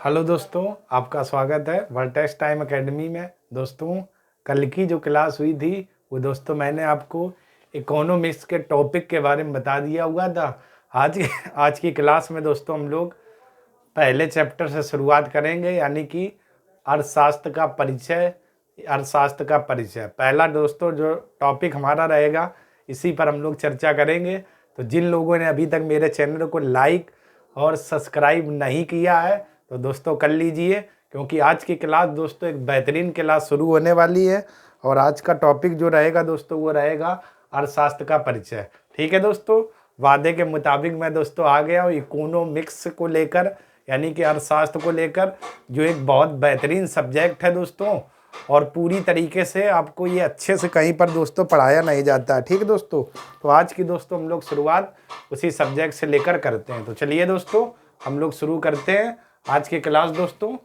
Hello दोस्तों, आपका स्वागत है वर्टेक्स टाइम एकेडमी में। दोस्तों, कल की जो क्लास हुई थी वो दोस्तों मैंने आपको इकोनॉमिक्स के टॉपिक के बारे में बता दिया हुआ था। आज की क्लास में दोस्तों हम लोग पहले चैप्टर से शुरुआत करेंगे, यानी कि अर्थशास्त्र का परिचय। पहला दोस्तों जो टॉपिक हमारा रहेगा, इसी पर हम लोग चर्चा करेंगे। तो जिन लोगों ने अभी तक मेरे चैनल को लाइक और सब्सक्राइब नहीं किया है तो दोस्तों कर लीजिए, क्योंकि आज की क्लास दोस्तों एक बेहतरीन क्लास शुरू होने वाली है। और आज का टॉपिक जो रहेगा दोस्तों वो रहेगा अर्थशास्त्र का परिचय। ठीक है दोस्तों, वादे के मुताबिक मैं दोस्तों आ गया हूँ इकोनॉमिक्स को लेकर, यानी कि अर्थशास्त्र को लेकर, जो एक बहुत बेहतरीन सब्जेक्ट है दोस्तों। और पूरी तरीके से आपको ये अच्छे से कहीं पर दोस्तों पढ़ाया नहीं जाता है। ठीक है दोस्तों, तो आज की दोस्तों हम लोग शुरुआत उसी सब्जेक्ट से लेकर करते हैं। तो चलिए दोस्तों हम लोग शुरू करते हैं आज की क्लास दोस्तों।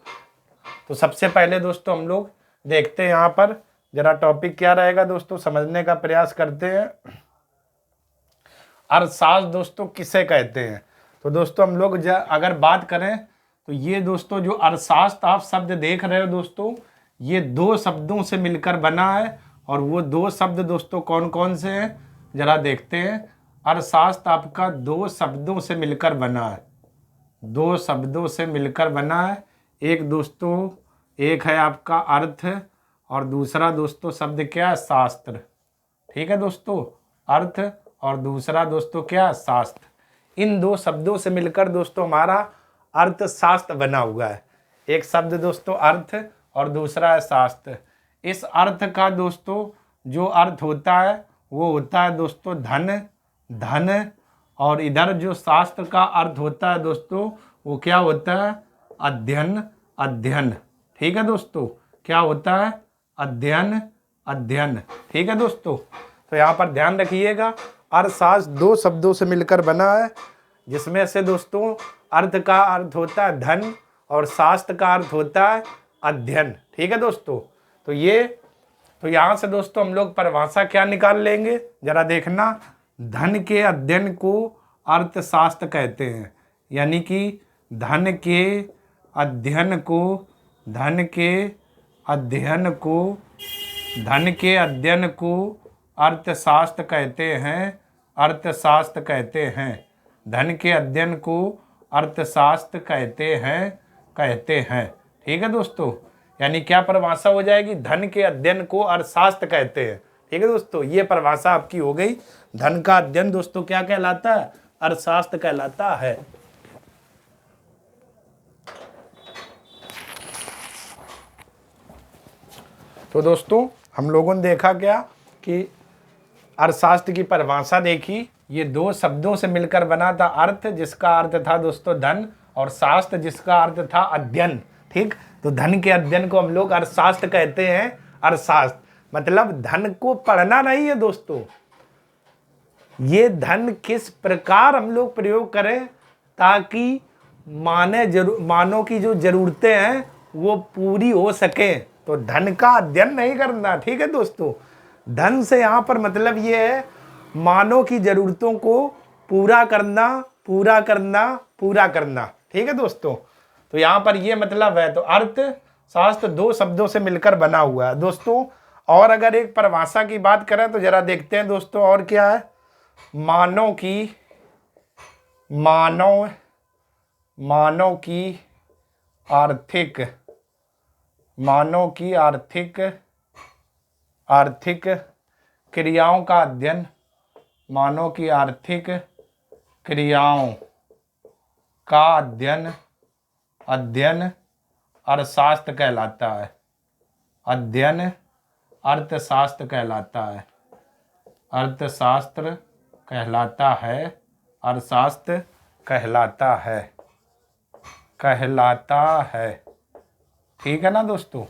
तो सबसे पहले दोस्तों हम लोग देखते हैं यहाँ पर जरा टॉपिक क्या रहेगा दोस्तों, समझने का प्रयास करते हैं। अर्थशास्त्र दोस्तों किसे कहते हैं? तो दोस्तों हम लोग अगर बात करें तो ये दोस्तों जो अर्थशास्त्र आप शब्द देख रहे हो दोस्तों, ये दो शब्दों से मिलकर बना है। और वो दो शब्द दोस्तों कौन कौन से हैं जरा देखते हैं। अर्थशास्त्र आपका दो शब्दों से मिलकर बना है, दो शब्दों से मिलकर बना है। एक दोस्तों एक है आपका अर्थ और दूसरा दोस्तों शब्द क्या है? शास्त्र। ठीक है दोस्तों, अर्थ और दूसरा दोस्तों क्या? शास्त्र। इन दो शब्दों से मिलकर दोस्तों हमारा अर्थशास्त्र बना हुआ है। एक शब्द दोस्तों अर्थ और दूसरा है शास्त्र। इस अर्थ का दोस्तों जो अर्थ होता है वो होता है दोस्तों धन। और इधर जो शास्त्र का अर्थ होता है दोस्तों वो क्या होता है? अध्ययन। ठीक है दोस्तों, क्या होता है? अध्ययन। ठीक है दोस्तों, तो यहाँ पर ध्यान रखिएगा, अर्थशास्त्र दो शब्दों से मिलकर बना है, जिसमें से दोस्तों अर्थ का अर्थ होता है धन और शास्त्र का अर्थ होता है अध्ययन। ठीक है दोस्तों, तो यहाँ से दोस्तों हम लोग परिभाषा क्या निकाल लेंगे जरा देखना। धन के अध्ययन को अर्थशास्त्र कहते हैं, यानी कि धन के अध्ययन को अर्थशास्त्र कहते हैं। धन के अध्ययन को अर्थशास्त्र कहते हैं। ठीक है दोस्तों, यानी क्या परिभाषा हो जाएगी? धन के अध्ययन को अर्थशास्त्र कहते हैं। ठीक है दोस्तों, ये परिभाषा आपकी हो गई। धन का अध्ययन दोस्तों क्या कहलाता है? अर्थशास्त्र कहलाता है। तो दोस्तों हम लोगों ने देखा क्या कि अर्थशास्त्र की परिभाषा देखी, ये दो शब्दों से मिलकर बना था। अर्थ जिसका अर्थ था दोस्तों धन और शास्त्र जिसका अर्थ था अध्ययन। ठीक, तो धन के अध्ययन को हम लोग अर्थशास्त्र कहते हैं। अर्थशास्त्र मतलब धन को पढ़ना नहीं है दोस्तों, ये धन किस प्रकार हम लोग प्रयोग करें ताकि मानव की जो जरूरतें हैं वो पूरी हो सके। तो धन का अध्ययन नहीं करना। ठीक है दोस्तों, धन से यहाँ पर मतलब ये है मानव की जरूरतों को पूरा करना। ठीक है दोस्तों, तो यहाँ पर ये मतलब है। तो अर्थ शास्त्र दो शब्दों से मिलकर बना हुआ है दोस्तों। और अगर एक परिभाषा की बात करें तो जरा देखते हैं दोस्तों और क्या है। मानव की आर्थिक क्रियाओं का अध्ययन। मानव की आर्थिक क्रियाओं का अध्ययन अर्थशास्त्र कहलाता है। अर्थशास्त्र कहलाता है। अर्थशास्त्र कहलाता है। ठीक है ना दोस्तों।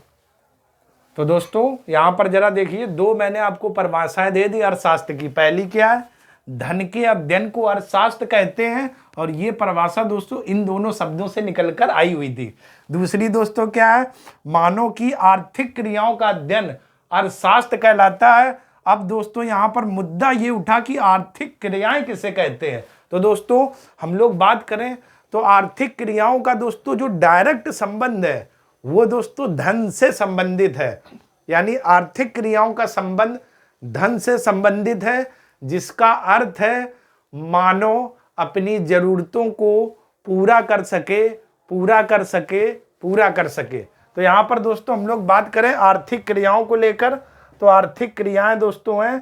तो दोस्तों यहाँ पर जरा देखिए, दो मैंने आपको परिभाषाएं दे दी अर्थशास्त्र की। पहली क्या है? धन के अध्ययन को अर्थशास्त्र कहते हैं, और ये परिभाषा दोस्तों इन दोनों शब्दों से निकलकर आई हुई थी। दूसरी दोस्तों क्या है? मानव की आर्थिक क्रियाओं का अध्ययन अर्थशास्त्र कहलाता है। अब दोस्तों यहाँ पर मुद्दा ये उठा कि आर्थिक क्रियाएं किसे कहते हैं। तो दोस्तों हम लोग बात करें तो आर्थिक क्रियाओं का दोस्तों जो डायरेक्ट संबंध है वो दोस्तों धन से संबंधित है। यानी आर्थिक क्रियाओं का संबंध धन से संबंधित है, जिसका अर्थ है मानव अपनी जरूरतों को पूरा कर सके, पूरा कर सके, पूरा कर सके। तो यहां पर दोस्तों हम लोग बात करें आर्थिक क्रियाओं को लेकर, तो आर्थिक क्रियाएं दोस्तों हैं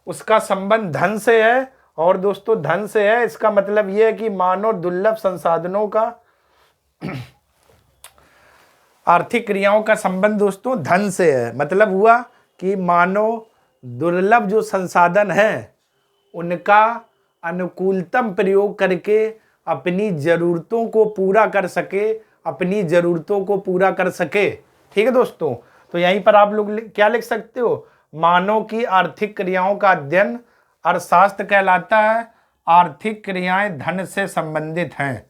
उसका संबंध धन से है। और दोस्तों धन से है इसका मतलब यह है कि मानव दुर्लभ संसाधनों का आर्थिक क्रियाओं का संबंध दोस्तों धन से है। मतलब हुआ कि मानव दुर्लभ जो संसाधन है उनका अनुकूलतम प्रयोग करके अपनी जरूरतों को पूरा कर सके, अपनी जरूरतों को पूरा कर सके। ठीक है दोस्तों, तो यहीं पर आप लोग क्या लिख सकते हो, मानव की आर्थिक क्रियाओं का अध्ययन अर्थशास्त्र कहलाता है। आर्थिक क्रियाएं धन से संबंधित हैं।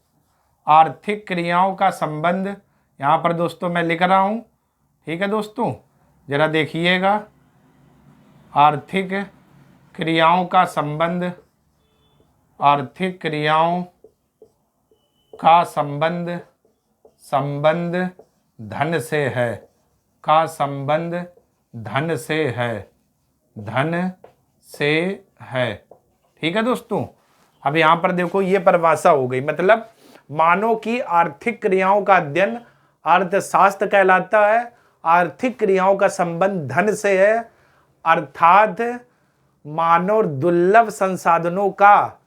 आर्थिक क्रियाओं का संबंध यहाँ पर दोस्तों मैं लिख रहा हूँ। ठीक है दोस्तों, जरा देखिएगा, आर्थिक क्रियाओं का संबंध, आर्थिक क्रियाओं का संबंध, संबंध धन से है, का संबंध धन से है, धन से है। ठीक है दोस्तों, अब यहाँ पर देखो ये परिभाषा हो गई। मतलब मानव की आर्थिक क्रियाओं का अध्ययन अर्थशास्त्र कहलाता है। आर्थिक क्रियाओं का संबंध धन से है, अर्थात मानव दुर्लभ संसाधनों का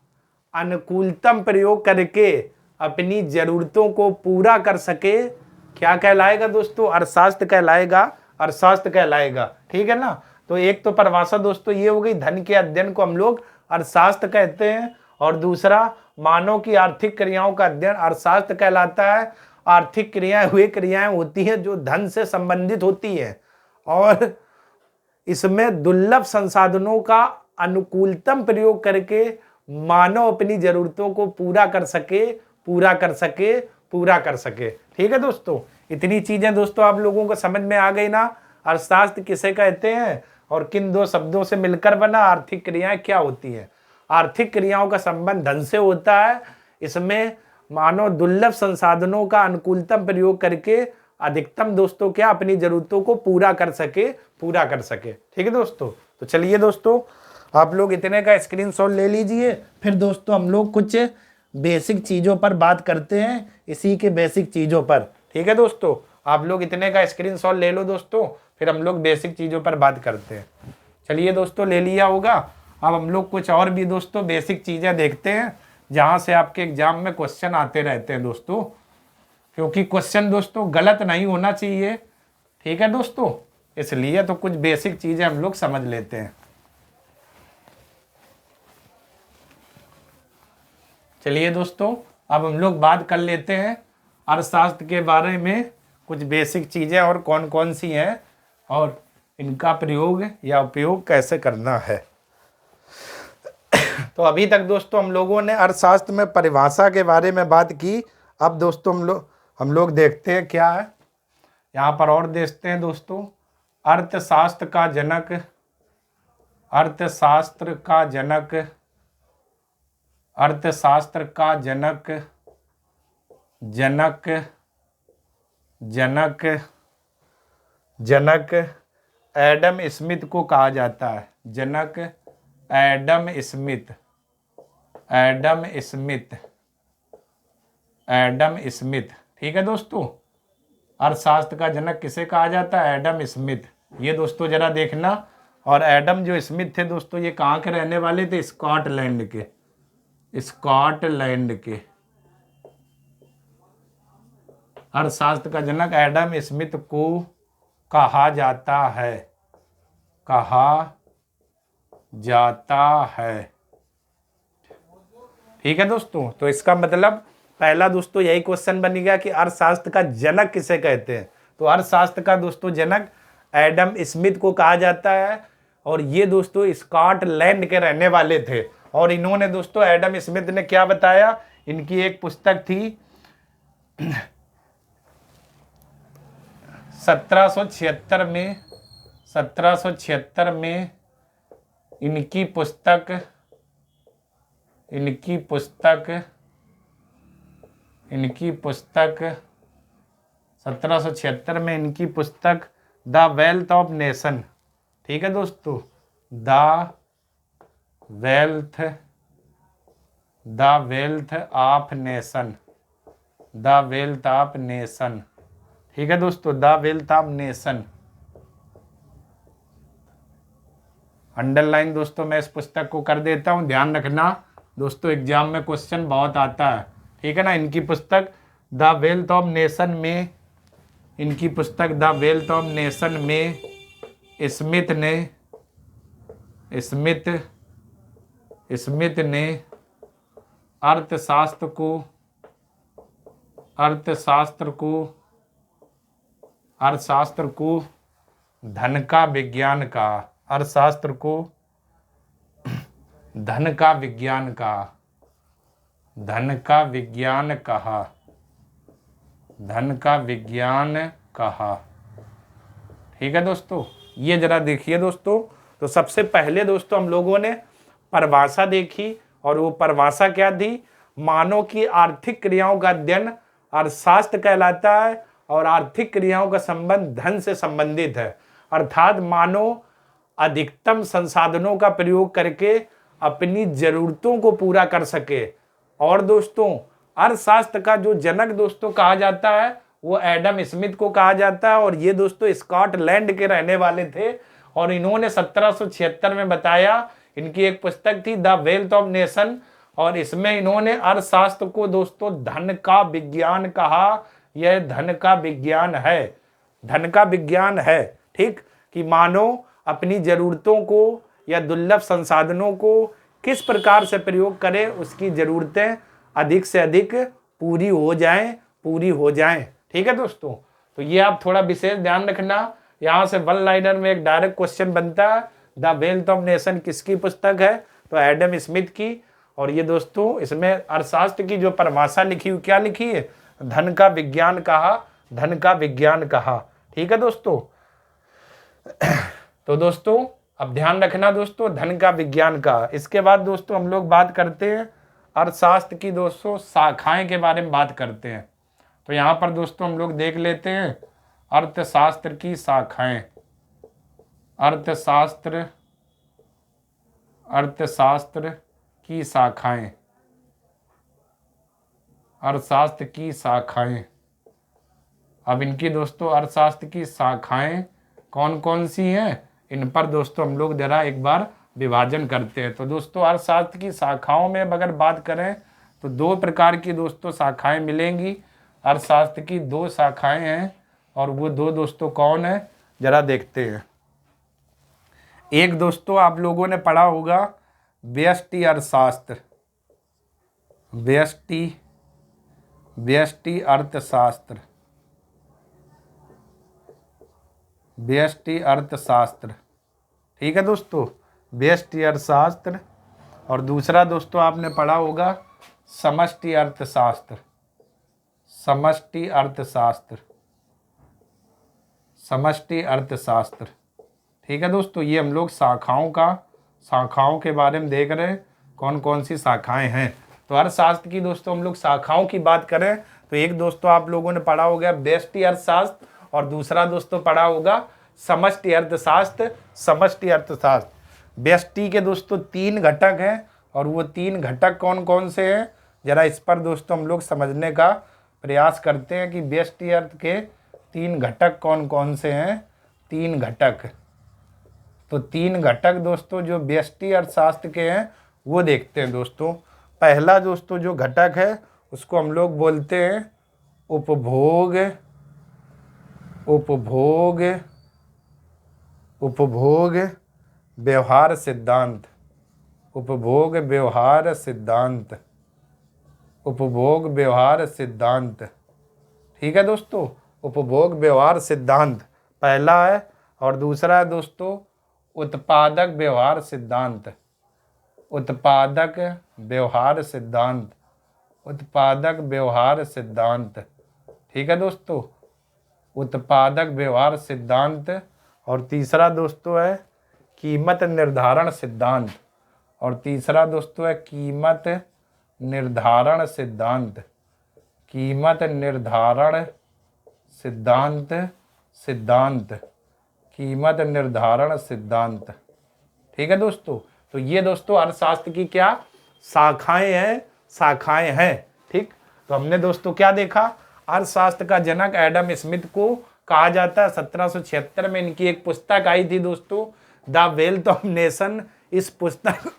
अनुकूलतम प्रयोग करके अपनी जरूरतों को पूरा कर सके। क्या कहलाएगा दोस्तों, अर्थशास्त्र कहलाएगा, अर्थशास्त्र कहलाएगा। ठीक है ना, तो एक तो परिभाषा दोस्तों ये हो गई, धन के अध्ययन को हम लोग अर्थशास्त्र कहते हैं, और दूसरा मानव की आर्थिक क्रियाओं का अध्ययन अर्थशास्त्र कहलाता है। आर्थिक क्रियाएं वे क्रियाएं होती हैं जो धन से संबंधित होती हैं, और इसमें दुर्लभ संसाधनों का अनुकूलतम प्रयोग करके मानव अपनी जरूरतों को पूरा कर सके, पूरा कर सके, पूरा कर सके। ठीक है दोस्तों, इतनी चीजें दोस्तों आप लोगों को समझ में आ गई ना। अर्थशास्त्र किसे कहते हैं और किन दो शब्दों से मिलकर बना, आर्थिक क्रियाएं क्या होती हैं। आर्थिक क्रियाओं का संबंध धन से होता है। इसमें मानव दुर्लभ संसाधनों का अनुकूलतम प्रयोग करके अधिकतम दोस्तों क्या अपनी जरूरतों को पूरा कर सके, पूरा कर सके। ठीक है दोस्तों, तो चलिए दोस्तों आप लोग इतने का स्क्रीनशॉट ले लीजिए। फिर दोस्तों हम लोग कुछ बेसिक चीज़ों पर बात करते हैं, इसी के बेसिक चीज़ों पर। ठीक है दोस्तों, आप लोग इतने का स्क्रीनशॉट ले लो दोस्तों, फिर हम लोग बेसिक चीज़ों पर बात करते हैं। चलिए दोस्तों ले लिया होगा। अब हम लोग कुछ और भी दोस्तों बेसिक चीज़ें देखते हैं जहाँ से आपके एग्जाम में क्वेश्चन आते रहते हैं दोस्तों, क्योंकि क्वेश्चन दोस्तों गलत नहीं होना चाहिए। ठीक है दोस्तों, इसलिए तो कुछ बेसिक चीज़ें हम लोग समझ लेते हैं। चलिए दोस्तों अब हम लोग बात कर लेते हैं अर्थशास्त्र के बारे में, कुछ बेसिक चीज़ें और कौन कौन सी हैं और इनका प्रयोग या उपयोग कैसे करना है। तो अभी तक दोस्तों हम लोगों ने अर्थशास्त्र में परिभाषा के बारे में बात की। अब दोस्तों हम लोग देखते हैं क्या है यहाँ पर, और देखते हैं दोस्तों अर्थशास्त्र का जनक, अर्थशास्त्र का जनक, अर्थशास्त्र का जनक, जनक, जनक, जनक एडम स्मिथ को कहा जाता है। जनक Adam Smith, Adam Smith, Adam Smith. ठीक है दोस्तों, अर्थशास्त्र का जनक किसे कहा जाता है, एडम स्मिथ। ये दोस्तों जरा देखना, और एडम जो स्मिथ थे दोस्तों ये कहाँ के रहने वाले थे, स्कॉटलैंड के, स्कॉटलैंड के। अर्थशास्त्र का जनक एडम स्मिथ को कहा जाता है, कहा जाता है। ठीक है दोस्तों, तो इसका मतलब पहला दोस्तों यही क्वेश्चन बन गया कि अर्थशास्त्र का जनक किसे कहते हैं। तो अर्थशास्त्र का दोस्तों जनक एडम स्मिथ को कहा जाता है, और ये दोस्तों स्कॉटलैंड के रहने वाले थे। और इन्होंने दोस्तों एडम स्मिथ ने क्या बताया, इनकी एक पुस्तक थी 1776 में, 1776 में इनकी पुस्तक इनकी पुस्तक 1776 में इनकी पुस्तक द वेल्थ ऑफ नेशन, ठीक है दोस्तों, the wealth of nation, the wealth of nation, ठीक है दोस्तों, the wealth of nation. Underline दोस्तों मैं इस पुस्तक को कर देता हूं, ध्यान रखना दोस्तों, एग्जाम में क्वेश्चन बहुत आता है, ठीक है ना। इनकी पुस्तक द वेल्थ ऑफ नेशन में, इनकी पुस्तक द वेल्थ ऑफ नेशन में स्मिथ ने अर्थशास्त्र को धन का विज्ञान कहा, अर्थशास्त्र को धन का विज्ञान कहा, धन का विज्ञान कहा, धन का विज्ञान कहा, ठीक है दोस्तों। ये जरा देखिए दोस्तों, तो सबसे पहले दोस्तों हम लोगों ने परिभाषा देखी, और वो परिभाषा क्या थी, मानव की आर्थिक क्रियाओं का अध्ययन अर्थशास्त्र कहलाता है, और आर्थिक क्रियाओं का संबंध धन से संबंधित है, अर्थात मानव अधिकतम संसाधनों का प्रयोग करके अपनी जरूरतों को पूरा कर सके। और दोस्तों अर्थशास्त्र का जो जनक दोस्तों कहा जाता है वो एडम स्मिथ को कहा जाता है, और ये दोस्तों स्कॉटलैंड के रहने वाले थे, और इन्होंने 1776 में बताया, इनकी एक पुस्तक थी द वेल्थ ऑफ नेशन, और इसमें इन्होंने अर्थशास्त्र को दोस्तों धन का विज्ञान कहा। यह धन का विज्ञान है, धन का विज्ञान है, ठीक, कि मानव अपनी जरूरतों को या दुर्लभ संसाधनों को किस प्रकार से प्रयोग करे, उसकी जरूरतें अधिक से अधिक पूरी हो जाएं, ठीक है दोस्तों। तो ये आप थोड़ा विशेष ध्यान रखना, यहाँ से वन लाइनर में एक डायरेक्ट क्वेश्चन बनता है, द वेल्थ ऑफ नेशन किसकी पुस्तक है, तो एडम स्मिथ की। और ये दोस्तों इसमें अर्थशास्त्र की जो परिभाषा लिखी हुई, क्या लिखी है, धन का विज्ञान कहा, धन का विज्ञान कहा, ठीक है दोस्तों। तो दोस्तों अब ध्यान रखना दोस्तों, धन का विज्ञान का। इसके बाद दोस्तों हम लोग बात करते हैं अर्थशास्त्र की दोस्तों शाखाएं के बारे में बात करते हैं। तो यहाँ पर दोस्तों हम लोग देख लेते हैं अर्थशास्त्र की शाखाएं, अर्थशास्त्र की शाखाएं, अर्थशास्त्र की शाखाएं। अब इनकी दोस्तों अर्थशास्त्र की शाखाएं कौन कौन सी हैं, इन पर दोस्तों हम लोग जरा एक बार विभाजन करते हैं। तो दोस्तों अर्थशास्त्र की शाखाओं में अगर बात करें तो दो प्रकार की दोस्तों शाखाएं मिलेंगी। अर्थशास्त्र की दो शाखाएं हैं, और वो दो दोस्तों कौन है, जरा देखते हैं। एक दोस्तों आप लोगों ने पढ़ा होगा व्यष्टि अर्थशास्त्र, व्यष्टि अर्थशास्त्र, व्यष्टि अर्थशास्त्र, ठीक है दोस्तों, व्यष्टि अर्थशास्त्र। और दूसरा दोस्तों आपने पढ़ा होगा समष्टि अर्थशास्त्र, समष्टि अर्थशास्त्र, समष्टि अर्थशास्त्र, ठीक है दोस्तों। ये हम लोग शाखाओं के बारे में देख रहे हैं, कौन कौन सी शाखाएं हैं। तो अर्थशास्त्र की दोस्तों हम लोग शाखाओं की बात करें तो एक दोस्तों आप लोगों ने पढ़ा होगा व्यष्टि अर्थशास्त्र, और दूसरा दोस्तों पढ़ा होगा समष्टि अर्थशास्त्र, समष्टि अर्थशास्त्र। व्यष्टि के दोस्तों 3 घटक हैं, और वो 3 घटक कौन कौन से हैं, जरा इस पर दोस्तों हम लोग समझने का प्रयास करते हैं कि व्यष्टि अर्थ के 3 घटक कौन कौन से हैं। 3 घटक, तो 3 घटक दोस्तों जो व्यष्टि अर्थशास्त्र के हैं वो देखते हैं दोस्तों। पहला दोस्तों जो घटक है उसको हम लोग बोलते हैं उपभोग, उपभोग, उपभोग व्यवहार सिद्धांत, उपभोग व्यवहार सिद्धांत, उपभोग व्यवहार सिद्धांत, ठीक है दोस्तों। उपभोग व्यवहार सिद्धांत पहला है, और दूसरा है दोस्तों उत्पादक व्यवहार सिद्धांत, उत्पादक व्यवहार सिद्धांत, उत्पादक व्यवहार सिद्धांत, ठीक है दोस्तों, उत्पादक व्यवहार सिद्धांत। और तीसरा दोस्तों है कीमत निर्धारण सिद्धांत, और तीसरा दोस्तों है कीमत निर्धारण सिद्धांत, कीमत निर्धारण सिद्धांत, सिद्धांत, कीमत निर्धारण सिद्धांत। ठीक है दोस्तों, तो ये दोस्तों अर्थशास्त्र की क्या शाखाएं हैं, शाखाएं हैं। ठीक, तो हमने दोस्तों क्या देखा, अर्थशास्त्र का जनक एडम स्मिथ को कहा जाता है। 1776 में इनकी एक पुस्तक आई थी दोस्तों, द वेल्थ ऑफ नेशन। इस पुस्तक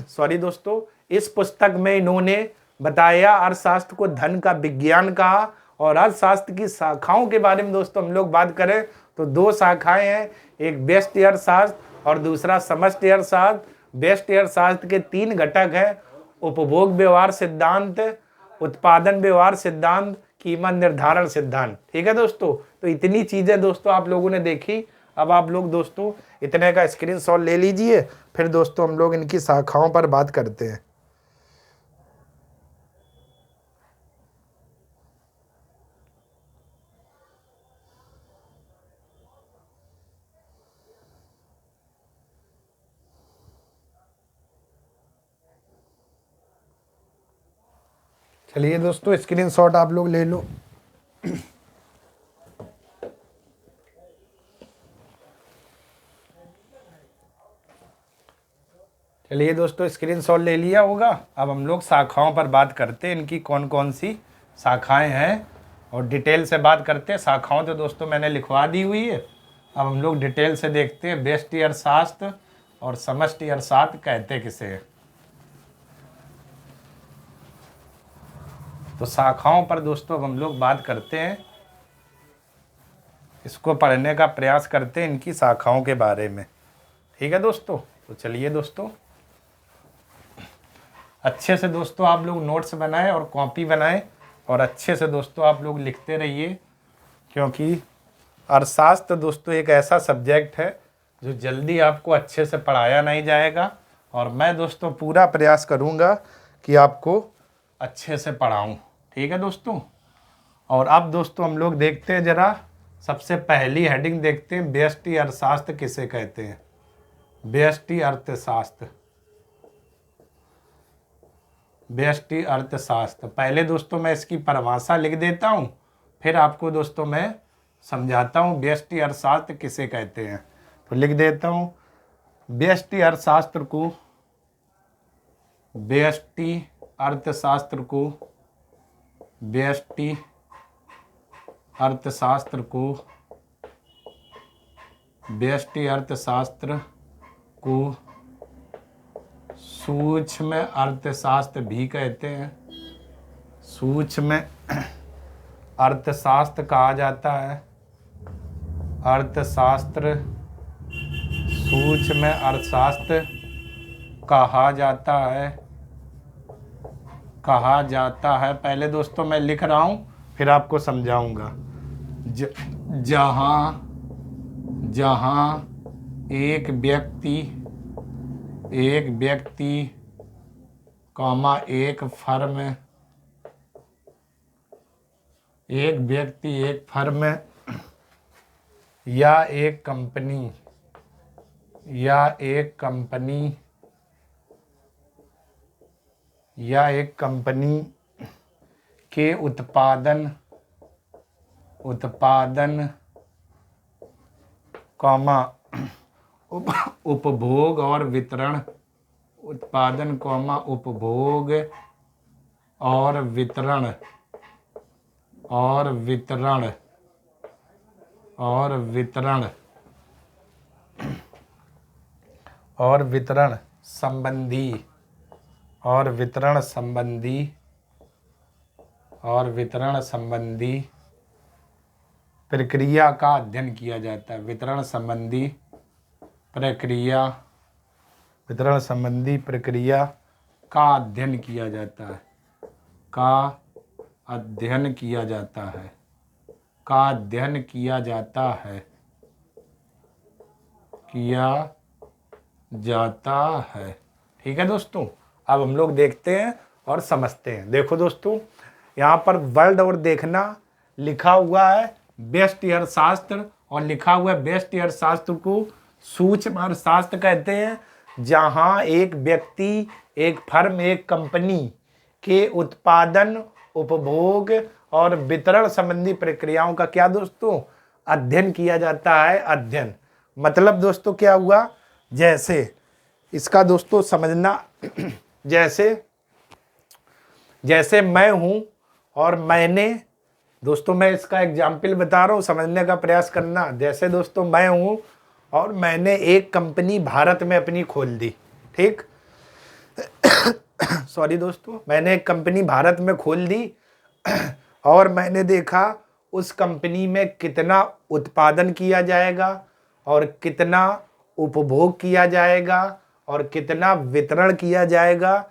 सॉरी दोस्तों, इस पुस्तक में इन्होंने बताया अर्थशास्त्र को धन का विज्ञान कहा। और अर्थशास्त्र की शाखाओं के बारे में दोस्तों हम लोग बात करें तो दो शाखाएं हैं, एक व्यष्टि अर्थशास्त्र और दूसरा समष्टि अर्थशास्त्र। व्यष्टि अर्थशास्त्र के 3 घटक हैं, उपभोग व्यवहार सिद्धांत, उत्पादन व्यवहार सिद्धांत, कीमत निर्धारण सिद्धांत। ठीक है दोस्तों, तो इतनी चीजें दोस्तों आप लोगों ने देखी। अब आप लोग दोस्तों इतने का स्क्रीनशॉट ले लीजिए, फिर दोस्तों हम लोग इनकी शाखाओं पर बात करते हैं। चलिए दोस्तों स्क्रीनशॉट आप लोग ले लो। चलिए दोस्तों स्क्रीनशॉट ले लिया होगा। अब हम लोग शाखाओं पर बात करते हैं, इनकी कौन कौन सी शाखाएं हैं और डिटेल से बात करते हैं। शाखाओं तो दोस्तों मैंने लिखवा दी हुई है, अब हम लोग डिटेल से देखते हैं व्यष्टि अर्थशास्त्र और समष्टि अर्थशास्त्र कहते किसे हैं। तो शाखाओं पर दोस्तों अब हम लोग बात करते हैं, इसको पढ़ने का प्रयास करते हैं इनकी शाखाओं के बारे में। ठीक है दोस्तों, तो चलिए दोस्तों अच्छे से दोस्तों आप लोग नोट्स बनाएं और कॉपी बनाएं और अच्छे से दोस्तों आप लोग लिखते रहिए, क्योंकि अर्थशास्त्र दोस्तों एक ऐसा सब्जेक्ट है जो जल्दी आपको अच्छे से पढ़ाया नहीं जाएगा। और मैं दोस्तों पूरा प्रयास करूंगा कि आपको अच्छे से पढ़ाऊं। ठीक है दोस्तों, और अब दोस्तों हम लोग देखते हैं जरा, सबसे पहली हेडिंग देखते हैं, व्यष्टि अर्थशास्त्र किसे कहते हैं। व्यष्टि अर्थशास्त्र, व्यष्टि अर्थशास्त्र। पहले दोस्तों मैं इसकी परिभाषा लिख देता हूं, फिर आपको दोस्तों मैं समझाता हूं व्यष्टि अर्थशास्त्र किसे कहते हैं। तो लिख देता हूं, व्यष्टि अर्थशास्त्र को, व्यष्टि अर्थशास्त्र को, व्यष्टि अर्थशास्त्र को, व्यष्टि अर्थशास्त्र को सूक्ष्म अर्थशास्त्र भी कहते हैं। सूक्ष्म अर्थशास्त्र कहा जाता है। अर्थशास्त्र, सूक्ष्म अर्थशास्त्र कहा जाता है, कहा जाता है। पहले दोस्तों मैं लिख रहा हूं, फिर आपको समझाऊंगा। जहां जहां एक व्यक्ति कॉमा एक फर्म, एक व्यक्ति एक फर्म या एक कंपनी, या एक कंपनी, या एक कंपनी के उत्पादन कॉमा उपभोग और वितरण, उत्पादन कॉमा उपभोग और वितरण, और वितरण, और वितरण, और वितरण संबंधी, और वितरण संबंधी, और वितरण संबंधी प्रक्रिया का अध्ययन किया जाता है। वितरण संबंधी प्रक्रिया, वितरण संबंधी प्रक्रिया का अध्ययन किया जाता है, का अध्ययन किया जाता है, का अध्ययन किया जाता है, किया जाता है। ठीक है दोस्तों, अब हम लोग देखते हैं और समझते हैं। देखो दोस्तों, यहाँ पर वर्ड और देखना लिखा हुआ है व्यष्टि अर्थशास्त्र, और लिखा हुआ है व्यष्टि अर्थशास्त्र को सूक्ष्म अर्थशास्त्र कहते हैं। जहाँ एक व्यक्ति, एक फर्म, एक कंपनी के उत्पादन, उपभोग और वितरण संबंधी प्रक्रियाओं का क्या दोस्तों, अध्ययन किया जाता है। अध्ययन मतलब दोस्तों क्या हुआ, जैसे इसका दोस्तों समझना, जैसे मैं हूं और मैंने, दोस्तों मैं इसका एग्जाम्पल बता रहा हूं, समझने का प्रयास करना। जैसे दोस्तों मैं हूं और मैंने एक कंपनी भारत में अपनी खोल दी, ठीक सॉरी दोस्तों, मैंने एक कंपनी भारत में खोल दी और मैंने देखा उस कंपनी में कितना उत्पादन किया जाएगा और कितना उपभोग किया जाएगा और कितना वितरण किया जाएगा।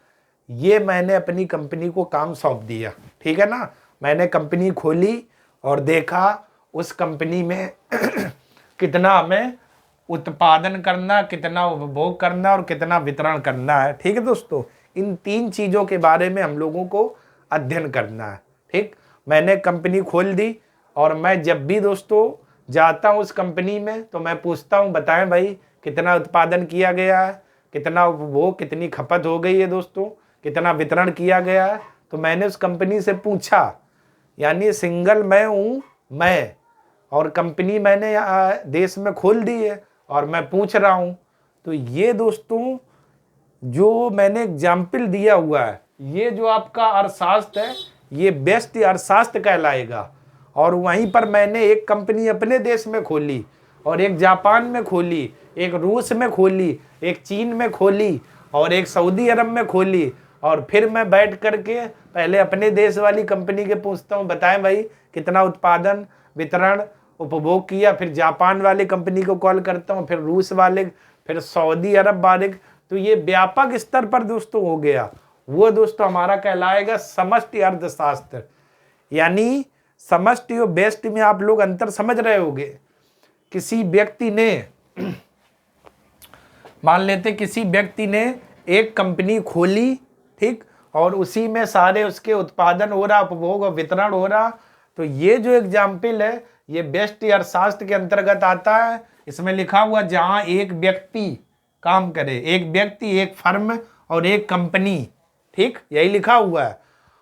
ये मैंने अपनी कंपनी को काम सौंप दिया, ठीक है ना। मैंने कंपनी खोली और देखा उस कंपनी में कितना हमें उत्पादन करना, कितना उपभोग करना और कितना वितरण करना है, ठीक है दोस्तों। इन 3 चीज़ों के बारे में हम लोगों को अध्ययन करना है, ठीक। मैंने कंपनी खोल दी और मैं जब भी दोस्तों जाता हूँ उस कंपनी में तो मैं पूछता हूँ, बताएं भाई कितना उत्पादन किया गया है, कितना उपभोग, कितनी खपत हो गई है दोस्तों, कितना वितरण किया गया है। तो मैंने उस कंपनी से पूछा, यानी सिंगल मैं हूँ, मैं और कंपनी मैंने देश में खोल दी है और मैं पूछ रहा हूँ। तो ये दोस्तों जो मैंने एग्जाम्पल दिया हुआ है, ये जो आपका अर्थशास्त्र है, ये व्यष्टि अर्थशास्त्र कहलाएगा। और वहीं पर मैंने एक कंपनी अपने देश में खोली और एक जापान में खोली, एक रूस में खोली, एक चीन में खोली और एक सऊदी अरब में खोली। और फिर मैं बैठ करके पहले अपने देश वाली कंपनी के पूछता हूँ, बताएं भाई कितना उत्पादन, वितरण, उपभोग किया। फिर जापान वाले कंपनी को कॉल करता हूँ, फिर रूस वाले, फिर सऊदी अरब वाले। तो ये व्यापक स्तर पर दोस्तों हो गया। वो दोस्तों हमारा कहलाएगा समष्टि अर्थशास्त्र। यानी समष्टि और व्यष्टि में आप लोग अंतर समझ रहे होंगे। किसी व्यक्ति ने, मान लेते किसी व्यक्ति ने एक कंपनी खोली, ठीक, और उसी में सारे उसके उत्पादन हो रहा, उपभोग और वितरण हो रहा। तो ये जो एग्जाम्पल है ये व्यष्टि अर्थशास्त्र के अंतर्गत आता है। इसमें लिखा हुआ जहां एक व्यक्ति काम करे, एक व्यक्ति, एक फर्म और एक कंपनी, ठीक, यही लिखा हुआ है।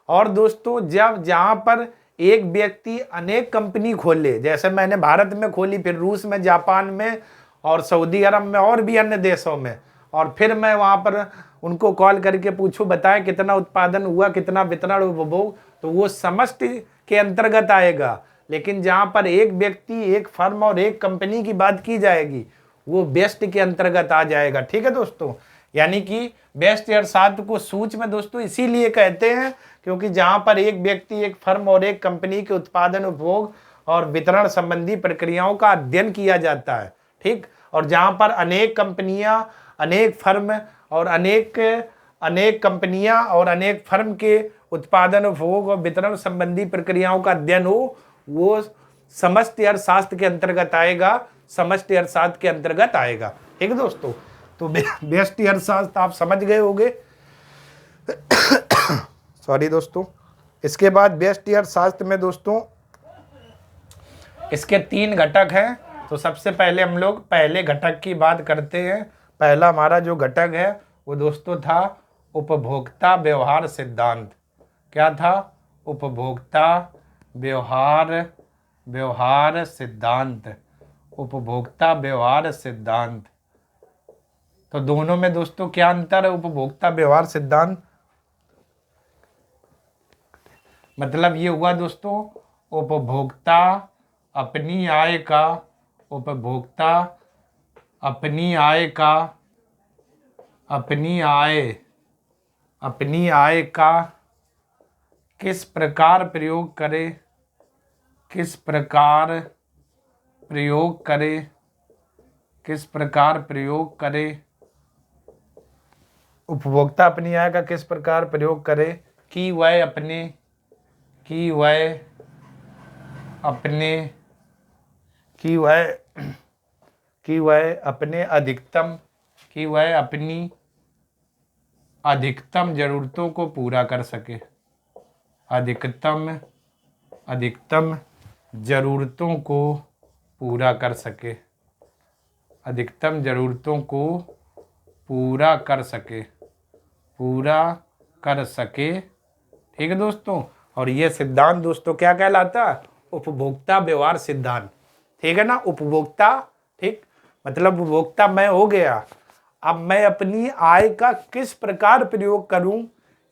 और दोस्तों जब जहां पर एक व्यक्ति अनेक कंपनी खोले, जैसे मैंने भारत में खोली, फिर रूस में, जापान में और सऊदी अरब में और भी अन्य देशों में, और फिर मैं वहां पर उनको कॉल करके पूछूं, बताएं कितना उत्पादन हुआ, कितना वितरण, उपभोग, तो वो समष्टि के अंतर्गत आएगा। लेकिन जहां पर एक व्यक्ति, एक फर्म और एक कंपनी की बात की जाएगी वो व्यष्टि के अंतर्गत आ जाएगा, ठीक है दोस्तों। यानी कि व्यष्टि अर्थशास्त्र को सूक्ष्म दोस्तों इसीलिए कहते हैं क्योंकि जहां पर एक व्यक्ति, एक फर्म और एक कंपनी के उत्पादन, उपभोग और वितरण संबंधी प्रक्रियाओं का अध्ययन किया जाता है, ठीक। और जहां पर अनेक कंपनियां, अनेक फर्म और अनेक कंपनियां और अनेक फर्म के उत्पादन, उपभोग और वितरण संबंधी प्रक्रियाओं का अध्ययन हो, वो समष्टि अर्थशास्त्र के अंतर्गत आएगा, समष्टि अर्थशास्त्र के अंतर्गत आएगा, ठीक है दोस्तों। तो व्यष्टि अर्थशास्त्र आप समझ गए होंगे। सॉरी दोस्तों। इसके बाद व्यष्टि अर्थशास्त्र में दोस्तों इसके 3 घटक हैं। तो सबसे पहले हम लोग पहले घटक की बात करते हैं। पहला हमारा जो घटक है वो दोस्तों था उपभोक्ता व्यवहार सिद्धांत। क्या था? उपभोक्ता व्यवहार सिद्धांत। उपभोक्ता व्यवहार सिद्धांत। तो दोनों में दोस्तों क्या अंतर है? उपभोक्ता व्यवहार सिद्धांत मतलब ये हुआ दोस्तों, उपभोक्ता अपनी आय का, उपभोक्ता अपनी आय का किस प्रकार प्रयोग करे, उपभोक्ता अपनी आय का किस प्रकार प्रयोग करे कि वह अपने अधिकतम जरूरतों को पूरा कर सके। अधिकतम जरूरतों को पूरा कर सके। ठीक है दोस्तों। और ये सिद्धांत दोस्तों क्या कहलाता है? उपभोक्ता व्यवहार सिद्धांत। ठीक है ना, उपभोक्ता, ठीक, मतलब उपभोक्ता मैं हो गया। अब मैं अपनी आय का किस प्रकार प्रयोग करूं,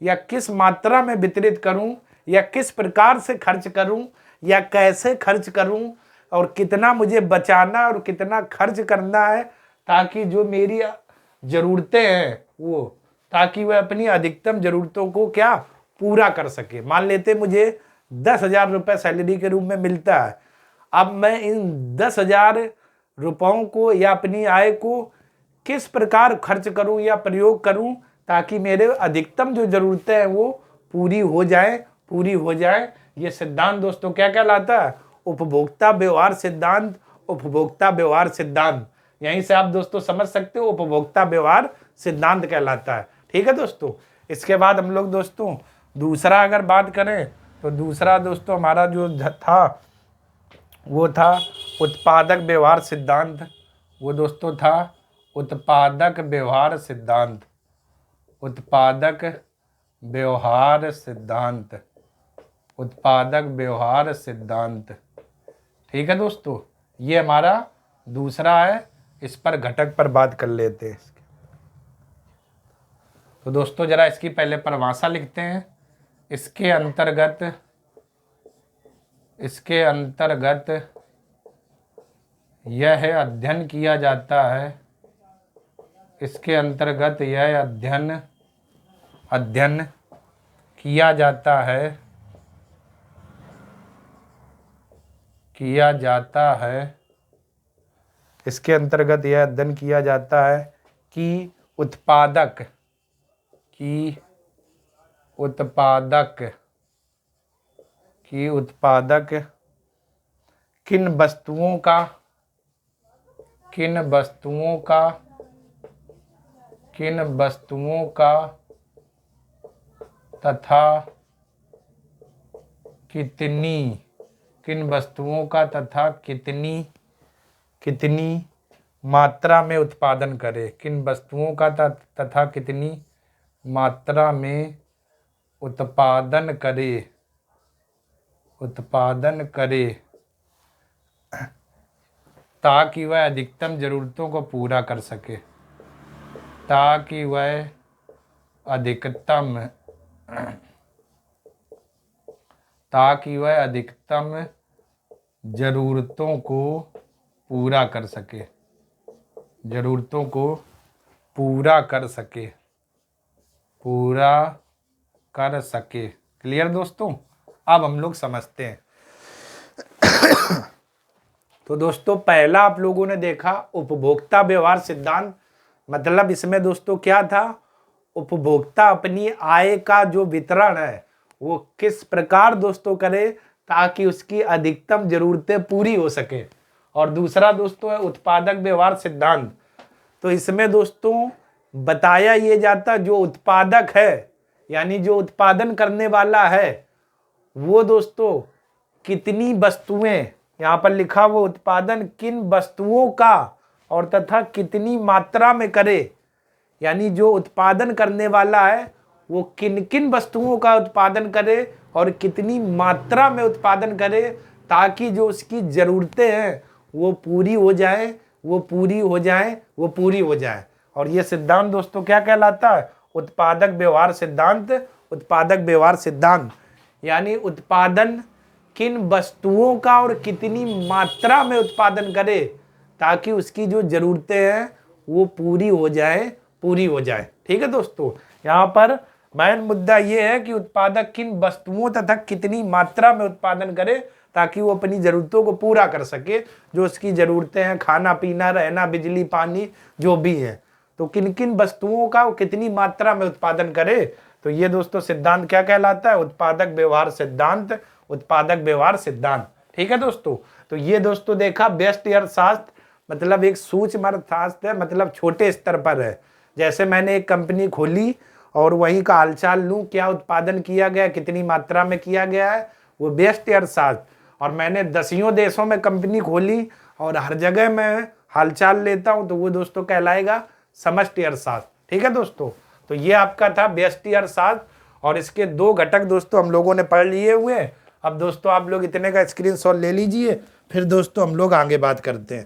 या किस मात्रा में वितरित करूं, या किस प्रकार से खर्च करूं, या कैसे खर्च करूं, और कितना मुझे बचाना और कितना खर्च करना है, ताकि जो मेरी जरूरतें हैं वो, ताकि वह अपनी अधिकतम जरूरतों को क्या पूरा कर सके। मान लेते मुझे 10,000 रुपये सैलरी के रूप में मिलता है। अब मैं इन 10,000 रुपयों को या अपनी आय को किस प्रकार खर्च करूं या प्रयोग करूं, ताकि मेरे अधिकतम जो जरूरतें हैं वो पूरी हो जाए। ये सिद्धांत दोस्तों क्या कहलाता है? उपभोक्ता व्यवहार सिद्धांत। उपभोक्ता व्यवहार सिद्धांत, यहीं से आप दोस्तों समझ सकते हो उपभोक्ता व्यवहार सिद्धांत कहलाता है। ठीक है दोस्तों। इसके बाद हम लोग दोस्तों दूसरा अगर बात करें तो दूसरा दोस्तों हमारा जो था वो था उत्पादक व्यवहार सिद्धांत। वो दोस्तों था उत्पादक व्यवहार सिद्धांत। उत्पादक व्यवहार सिद्धांत। उत्पादक व्यवहार सिद्धांत। ठीक है दोस्तों, ये हमारा दूसरा है। इस पर घटक पर बात कर लेते हैं। तो दोस्तों जरा इसकी पहले परिभाषा लिखते हैं। इसके अंतर्गत यह अध्ययन किया जाता है। इसके अंतर्गत यह अध्ययन किया जाता है इसके अंतर्गत यह अध्ययन किया जाता है कि उत्पादक किन वस्तुओं का तथा कितनी मात्रा में उत्पादन करे। किन वस्तुओं का तथा कितनी मात्रा में उत्पादन करे ताकि वह अधिकतम जरूरतों को पूरा कर सके। ताकि वह अधिकतम जरूरतों को पूरा कर सके। क्लियर दोस्तों। अब हम लोग समझते हैं। तो दोस्तों पहला आप लोगों ने देखा उपभोक्ता व्यवहार सिद्धांत। मतलब इसमें दोस्तों क्या था? उपभोक्ता अपनी आय का जो वितरण है वो किस प्रकार दोस्तों करे ताकि उसकी अधिकतम जरूरतें पूरी हो सके। और दूसरा दोस्तों है उत्पादक व्यवहार सिद्धांत। तो इसमें दोस्तों बताया ये जाता जो उत्पादक है, यानी जो उत्पादन करने वाला है, वो दोस्तों कितनी वस्तुएं, यहाँ पर लिखा वो उत्पादन किन वस्तुओं का और तथा कितनी मात्रा में करे। यानी जो उत्पादन करने वाला है वो किन किन वस्तुओं का उत्पादन करे और कितनी मात्रा में उत्पादन करे ताकि जो उसकी ज़रूरतें हैं वो पूरी हो जाए। और ये सिद्धांत दोस्तों क्या कहलाता है? उत्पादक व्यवहार सिद्धांत। उत्पादक व्यवहार सिद्धांत यानी उत्पादन किन वस्तुओं का और कितनी मात्रा में उत्पादन करे ताकि उसकी जो ज़रूरतें हैं वो पूरी हो जाए। ठीक है दोस्तों। यहाँ पर मेन मुद्दा ये है कि उत्पादक किन वस्तुओं तथा कितनी मात्रा में उत्पादन करे ताकि वो अपनी ज़रूरतों को पूरा कर सके। जो उसकी ज़रूरतें हैं, खाना पीना, रहना, बिजली, पानी, जो भी है, तो किन किन वस्तुओं का वो कितनी मात्रा में उत्पादन करे। तो ये दोस्तों सिद्धांत क्या कहलाता है? उत्पादक व्यवहार सिद्धांत। उत्पादक व्यवहार सिद्धांत। ठीक है दोस्तों। तो ये दोस्तों देखा व्यष्टि अर्थशास्त्र मतलब एक सूक्ष्म अर्थशास्त्र है, मतलब छोटे स्तर पर है। जैसे मैंने एक कंपनी खोली और वहीं का हालचाल लूँ, क्या उत्पादन किया गया, कितनी मात्रा में किया गया है, वो व्यष्टि अर्थशास्त्र। और मैंने 10 देशों में कंपनी खोली और हर जगह मैं हालचाल लेता हूँ, तो वो दोस्तों कहलाएगा समष्टि अर्थशास्त्र। ठीक है दोस्तों। तो ये आपका था व्यष्टि अर्थशास्त्र। और इसके 2 घटक दोस्तों हम लोगों ने पढ़ लिए हुए हैं। अब दोस्तों आप लोग इतने का स्क्रीनशॉट ले लीजिए, फिर दोस्तों हम लोग आगे बात करते हैं।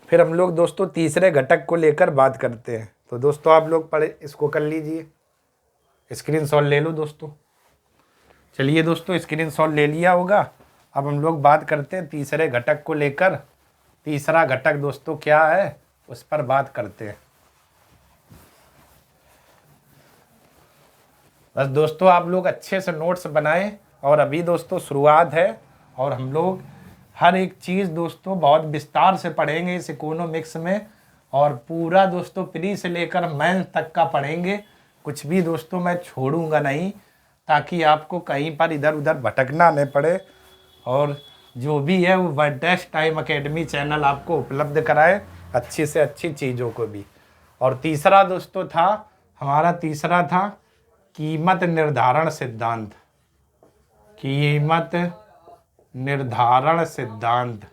फिर हम लोग दोस्तों तीसरे घटक को लेकर बात करते हैं। तो दोस्तों आप लोग पढ़े, इसको कर लीजिए, स्क्रीनशॉट ले लो दोस्तों। चलिए दोस्तों स्क्रीनशॉट ले लिया होगा। अब हम लोग बात करते हैं तीसरे घटक को लेकर। तीसरा घटक दोस्तों क्या है उस पर बात करते हैं। बस दोस्तों आप लोग अच्छे से नोट्स बनाएं, और अभी दोस्तों शुरुआत है और हम लोग हर एक चीज़ दोस्तों बहुत विस्तार से पढ़ेंगे इस इकोनॉमिक्स में, और पूरा दोस्तों प्री से लेकर मेंस तक का पढ़ेंगे। कुछ भी दोस्तों मैं छोड़ूंगा नहीं, ताकि आपको कहीं पर इधर उधर भटकना नहीं पड़े, और जो भी है वो वर्डेस्ट टाइम अकेडमी चैनल आपको उपलब्ध कराए अच्छी से अच्छी चीज़ों को भी। और तीसरा दोस्तों था हमारा, तीसरा था कीमत निर्धारण सिद्धांत। कीमत निर्धारण सिद्धांत,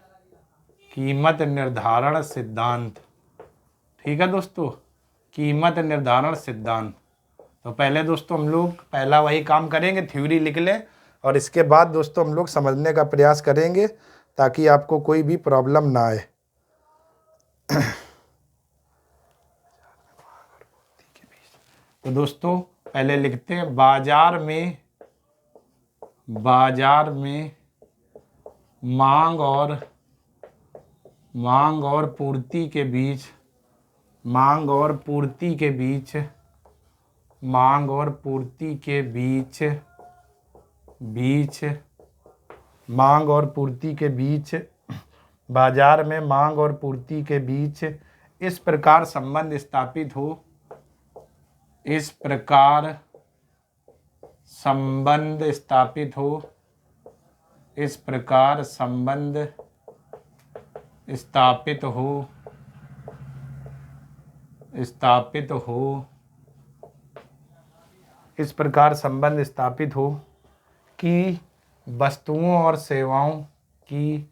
कीमत निर्धारण सिद्धांत, ठीक है दोस्तों, कीमत निर्धारण सिद्धांत। तो पहले दोस्तों हम लोग पहला वही काम करेंगे, थ्योरी लिख लें, और इसके बाद दोस्तों हम लोग समझने का प्रयास करेंगे ताकि आपको कोई भी प्रॉब्लम ना आए। तो दोस्तों पहले लिखते हैं, बाजार में मांग और पूर्ति के बीच, मांग और पूर्ति के बीच, मांग और पूर्ति के बीच, मांग और पूर्ति के बीच, बाजार में मांग और पूर्ति के बीच इस प्रकार संबंध स्थापित हो, इस प्रकार संबंध स्थापित हो, इस प्रकार संबंध स्थापित हो, स्थापित हो, इस प्रकार संबंध स्थापित हो कि वस्तुओं और सेवाओं की,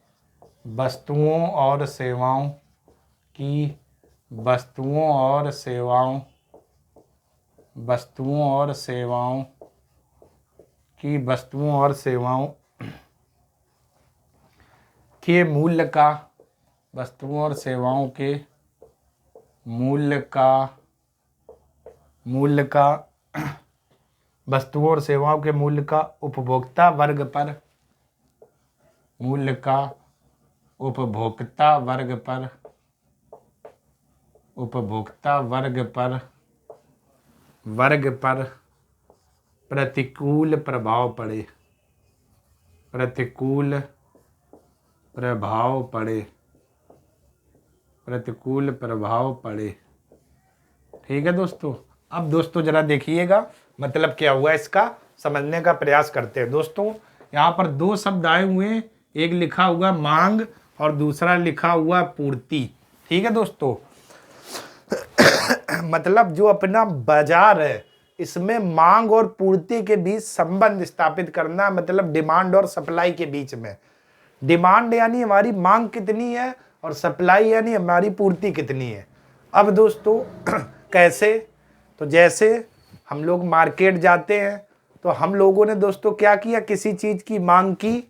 वस्तुओं और सेवाओं की, वस्तुओं और सेवाओं, वस्तुओं और सेवाओं की, वस्तुओं और सेवाओं के मूल्य का, वस्तुओं और सेवाओं के मूल्य का, वस्तुओं और सेवाओं के मूल्य का उपभोक्ता वर्ग पर, मूल्य का उपभोक्ता वर्ग पर, उपभोक्ता वर्ग पर प्रतिकूल प्रभाव पड़े, प्रतिकूल प्रभाव पड़े, प्रतिकूल प्रभाव पड़े, ठीक है दोस्तों। अब दोस्तों जरा देखिएगा मतलब क्या हुआ, इसका समझने का प्रयास करते हैं। दोस्तों यहाँ पर 2 शब्द आए हुए हैं, एक लिखा हुआ मांग और दूसरा लिखा हुआ पूर्ति, ठीक है दोस्तों। मतलब जो अपना बाजार है इसमें मांग और पूर्ति के बीच संबंध स्थापित करना, मतलब डिमांड और सप्लाई के बीच में। डिमांड यानी हमारी मांग कितनी है और सप्लाई यानी हमारी पूर्ति कितनी है। अब दोस्तों कैसे, तो जैसे हम लोग मार्केट जाते हैं तो हम लोगों ने दोस्तों क्या किया, किसी चीज़ की मांग की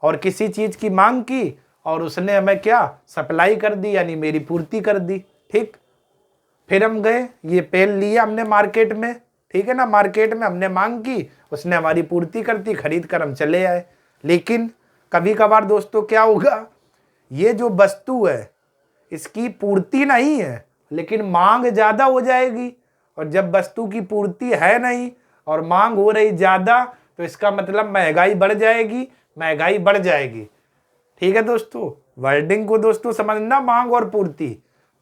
और किसी चीज़ की मांग की और उसने हमें क्या सप्लाई कर दी, यानी मेरी पूर्ति कर दी, ठीक। फिर हम गए, ये पेन लिया हमने मार्केट में, ठीक है ना, मार्केट में हमने मांग की, उसने हमारी पूर्ति कर दी, खरीद कर हम चले आए। लेकिन कभी कभार दोस्तों क्या होगा, ये जो वस्तु है इसकी पूर्ति नहीं है लेकिन मांग ज़्यादा हो जाएगी, और जब वस्तु की पूर्ति है नहीं और मांग हो रही ज़्यादा तो इसका मतलब महंगाई बढ़ जाएगी, महंगाई बढ़ जाएगी, ठीक है दोस्तों। वर्डिंग को दोस्तों समझना, मांग और पूर्ति।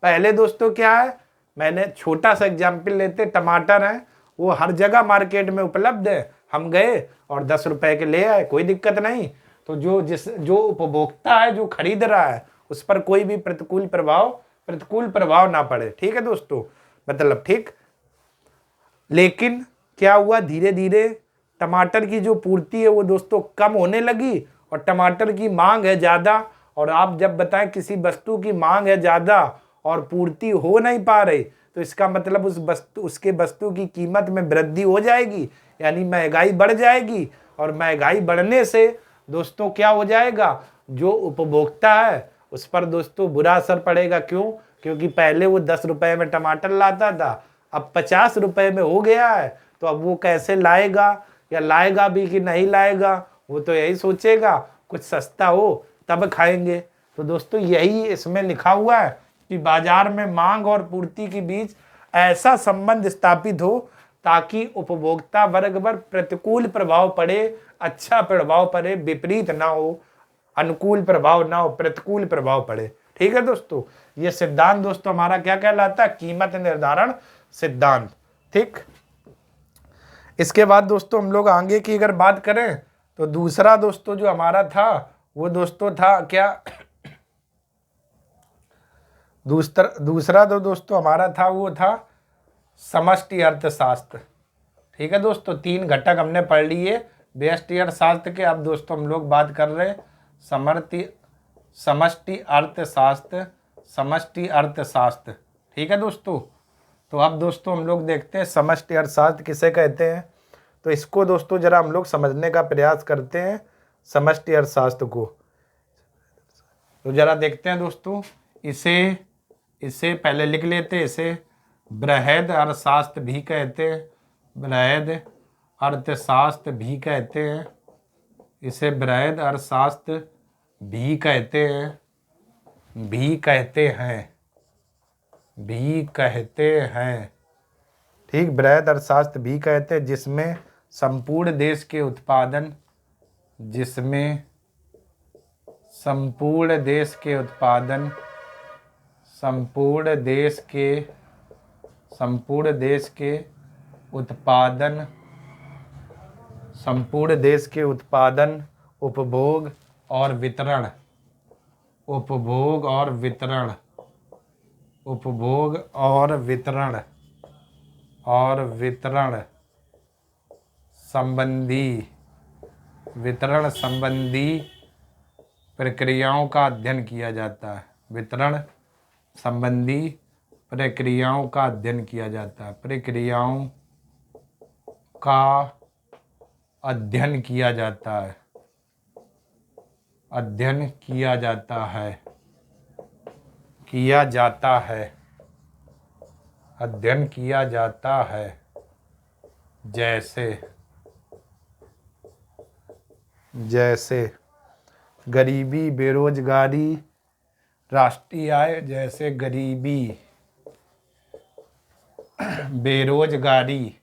पहले दोस्तों क्या है, मैंने छोटा सा एग्जाम्पल लेते, टमाटर है वो हर जगह मार्केट में उपलब्ध है, हम गए और 10 रुपए के ले आए, कोई दिक्कत नहीं। तो जो उपभोक्ता है, जो खरीद रहा है, उस पर कोई भी प्रतिकूल प्रभाव ना पड़े, ठीक है दोस्तों, मतलब ठीक। लेकिन क्या हुआ, धीरे धीरे टमाटर की जो पूर्ति है वो दोस्तों कम होने लगी और टमाटर की मांग है ज़्यादा। और आप जब बताएं किसी वस्तु की मांग है ज़्यादा और पूर्ति हो नहीं पा रही, तो इसका मतलब उसके वस्तु की कीमत में वृद्धि हो जाएगी, यानी महंगाई बढ़ जाएगी। और महंगाई बढ़ने से दोस्तों क्या हो जाएगा, जो उपभोक्ता है उस पर दोस्तों बुरा असर पड़ेगा। क्यों? क्योंकि पहले वो 10 रुपए में टमाटर लाता था, अब 50 रुपए में हो गया है। तो अब वो कैसे लाएगा, या लाएगा भी कि नहीं लाएगा, वो तो यही सोचेगा कुछ सस्ता हो तब खाएंगे। तो दोस्तों यही इसमें लिखा हुआ है कि बाजार में मांग और पूर्ति के बीच ऐसा संबंध स्थापित हो ताकि उपभोक्ता वर्ग पर प्रतिकूल प्रभाव पड़े, अच्छा प्रभाव पड़े, विपरीत ना हो, अनुकूल प्रभाव ना हो, प्रतिकूल प्रभाव पड़े। ठीक है दोस्तों, ये सिद्धांत दोस्तों हमारा क्या कहलाता है, कीमत निर्धारण सिद्धांत। ठीक, इसके बाद दोस्तों हम लोग आगे की अगर बात करें तो दूसरा दोस्तों जो हमारा था वो दोस्तों था क्या, दूसरा तो दोस्तों हमारा था वो था समष्टि अर्थशास्त्र। ठीक है दोस्तों, 3 घटक हमने पढ़ लिए व्यष्टि अर्थशास्त्र के। अब दोस्तों हम लोग बात कर रहे समष्टि अर्थशास्त्र, समष्टि अर्थशास्त्र। ठीक है दोस्तों, तो अब दोस्तों हम लोग देखते हैं समष्टि अर्थशास्त्र किसे कहते हैं। तो इसको दोस्तों जरा हम लोग समझने का प्रयास करते हैं समष्टि अर्थशास्त्र को। तो जरा देखते हैं दोस्तों, इसे पहले लिख लेते हैं। इसे बृहद अर्थशास्त्र भी कहते हैं, बृहद अर्थशास्त्र भी कहते हैं, इसे बृहद अर्थशास्त्र भी कहते हैं, भी कहते हैं। ठीक, बृहद अर्थशास्त्र भी कहते हैं, जिसमें संपूर्ण देश के उत्पादन, संपूर्ण देश के उत्पादन उपभोग और वितरण संबंधी प्रक्रियाओं का अध्ययन किया जाता है। वितरण संबंधी प्रक्रियाओं का अध्ययन किया जाता है, प्रक्रियाओं का अध्ययन किया जाता है, अध्ययन किया जाता है, अध्ययन किया जाता है। जैसे गरीबी, बेरोजगारी, राष्ट्रीय आय, जैसे गरीबी, बेरोजगारी,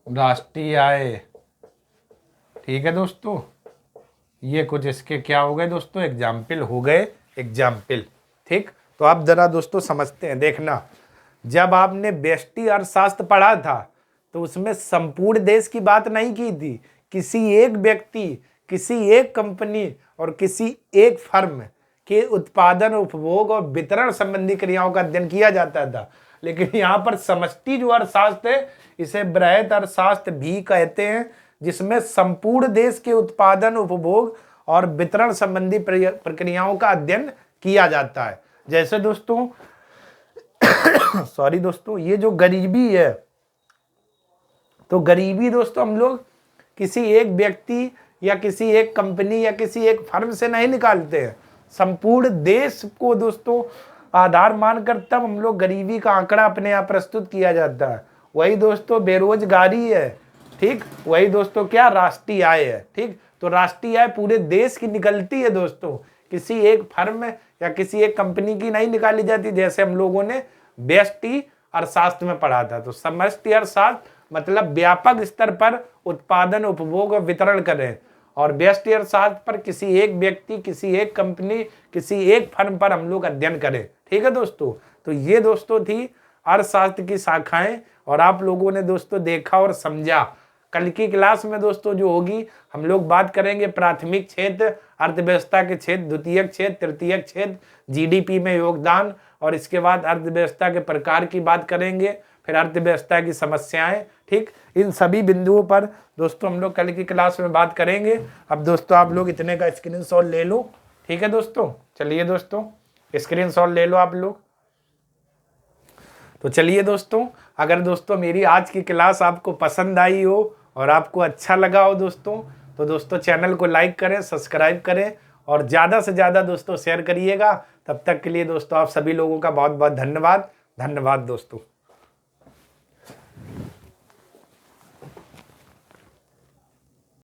राष्ट्रीय आय। ठीक है दोस्तों, ये कुछ इसके क्या हो गए दोस्तों, एग्जाम्पल हो गए, एग्जाम्पल। ठीक, तो आप जरा दोस्तों समझते हैं, देखना जब आपने व्यष्टि अर्थशास्त्र पढ़ा था तो उसमें संपूर्ण देश की बात नहीं की थी, किसी एक व्यक्ति, किसी एक कंपनी और किसी एक फर्म के उत्पादन, उपभोग और वितरण संबंधी क्रियाओं का अध्ययन किया जाता था। लेकिन यहाँ पर समष्टि जो अर्थशास्त्र है इसे बृहद अर्थशास्त्र भी कहते हैं, जिसमें संपूर्ण देश के उत्पादन, उपभोग और वितरण संबंधी प्रक्रियाओं का अध्ययन किया जाता है। जैसे दोस्तों सॉरी दोस्तों, ये जो गरीबी है, तो गरीबी दोस्तों हम लोग किसी एक व्यक्ति या किसी एक कंपनी या किसी एक फर्म से नहीं निकालते हैं, संपूर्ण देश को दोस्तों आधार मानकर तब हम लोग गरीबी का आंकड़ा अपने यहाँ प्रस्तुत किया जाता है। वही दोस्तों बेरोजगारी है। ठीक, वही दोस्तों क्या, राष्ट्रीय आय है। ठीक, तो राष्ट्रीय आय पूरे देश की निकलती है दोस्तों, किसी एक फर्म या किसी एक कंपनी की नहीं निकाली जाती, जैसे हम लोगों ने व्यष्टि अर्थशास्त्र में पढ़ा था। तो समष्टि अर्थशास्त्र मतलब व्यापक स्तर पर उत्पादन, उपभोग और वितरण करें, और व्यष्टि अर्थशास्त्र पर किसी एक व्यक्ति, किसी एक कंपनी, किसी एक फर्म पर हम लोग अध्ययन करें। ठीक है दोस्तों, तो ये दोस्तों थी अर्थशास्त्र की शाखाएं, और आप लोगों ने दोस्तों देखा और समझा। कल की क्लास में दोस्तों जो होगी हम लोग बात करेंगे प्राथमिक क्षेत्र, अर्थव्यवस्था के क्षेत्र, द्वितीयक क्षेत्र, तृतीयक क्षेत्र, जीडीपी में योगदान, और इसके बाद अर्थव्यवस्था के प्रकार की बात करेंगे, फिर अर्थव्यवस्था की समस्याएं। ठीक, इन सभी बिंदुओं पर दोस्तों हम लोग कल की क्लास में बात करेंगे। अब दोस्तों आप लोग इतने का स्क्रीनशॉट ले लो ठीक है दोस्तों, चलिए दोस्तों स्क्रीनशॉट ले लो आप लोग। तो चलिए दोस्तों, अगर दोस्तों मेरी आज की क्लास आपको पसंद आई हो और आपको अच्छा लगा हो दोस्तों, तो दोस्तों चैनल को लाइक करें, सब्सक्राइब करें और ज़्यादा से ज़्यादा दोस्तों शेयर करिएगा। तब तक के लिए दोस्तों आप सभी लोगों का बहुत बहुत धन्यवाद। धन्यवाद दोस्तों।